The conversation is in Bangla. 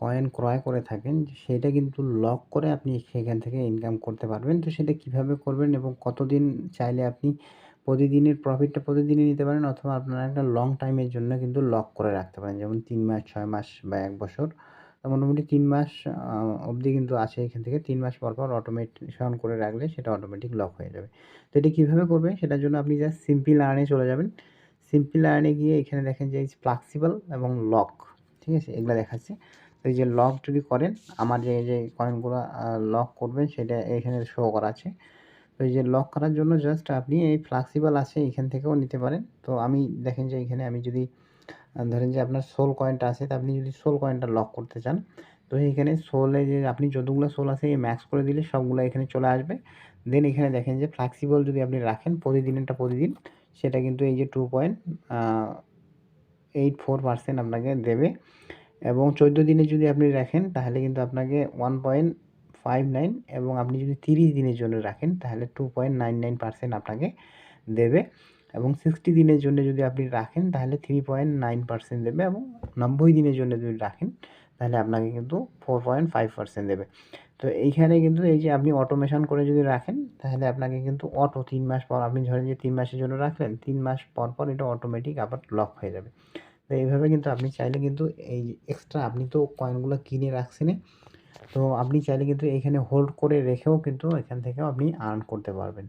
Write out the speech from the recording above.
কয়েন ক্রয় করে থাকেন সেটা কিন্তু লক করে আপনি সেখান থেকে ইনকাম করতে পারবেন। তো সেটা কিভাবে করবেন এবং কতদিন চাইলে আপনি প্রতিদিনের প্রফিটটা প্রতিদিনই নিতে পারেন, অথবা আপনারা একটা লং টাইমের জন্য কিন্তু লক করে রাখতে পারেন। যেমন ৩ মাস, ৬ মাস বা ১ বছর। তো মোটামুটি ৩ মাস অবধি কিন্তু আছে এখান থেকে। ৩ মাস পর, পর অটোমেশন করে রাখলে সেটা অটোমেটিক লক হয়ে যাবে। তো এটা কিভাবে করবেন সেটার জন্য আপনি জাস্ট সিম্পল আর্ন এ চলে যাবেন। সিম্পল আর্ন এ গিয়ে এখানে দেখেন যে ফ্লেক্সিবল এবং লক, ঠিক আছে? এগুলা দেখাচ্ছে। তো এই যে লক যদি করেন, আমার যে কয়েনগুলা লক করবেন সেটা এখানে শো করা আছে। তো এই যে লক করার জন্য জাস্ট আপনি এই ফ্লেক্সিবল আছে এখান থেকেও নিতে পারেন। তো আমি দেখেন যে এখানে আমি যদি ধরেন যে আপনার সোল কয়েনটা আছে, তো আপনি যদি সোল কয়েনটা লক করতে চান, তো এইখানে সোলে যে আপনি যতগুলো সোল আছে এই ম্যাক্স করে দিলে সবগুলো এখানে চলে আসবে। দেন এখানে দেখেন যে ফ্লেক্সিবল যদি আপনি রাখেন প্রতিদিনেরটা প্রতিদিন, সেটা কিন্তু এই যে 2.84% আপনাকে দেবে। এবং 14 দিনে যদি আপনি রাখেন তাহলে কিন্তু আপনাকে 1.59, এবং আপনি যদি 30 দিনের জন্য রাখেন তাহলে 2.99% আপনাকে দেবে। এবং 60 দিনের জন্য যদি আপনি রাখেন তাহলে 3.9% দেবে, এবং 90 দিনের জন্য যদি রাখেন তাহলে আপনাকে কিন্তু 4.5% দেবে। তো এইখানে কিন্তু এই যে আপনি অটোমেশন করে যদি রাখেন তাহলে আপনাকে কিন্তু 3 মাস পর, আপনি ধরেন যে 3 মাসের জন্য রাখলেন, 3 মাস পর, পর এটা অটোমেটিক আবার লক হয়ে যাবে। তো এইভাবে কিন্তু আপনি চাইলে কিন্তু এই এক্সট্রা আপনি তো কয়েনগুলো কিনে রাখছেনই, তো আপনি চাইলে কিন্তু এখানে হোল্ড করে রেখেও কিন্তু এখান থেকেও আপনি আর্ন করতে পারবেন।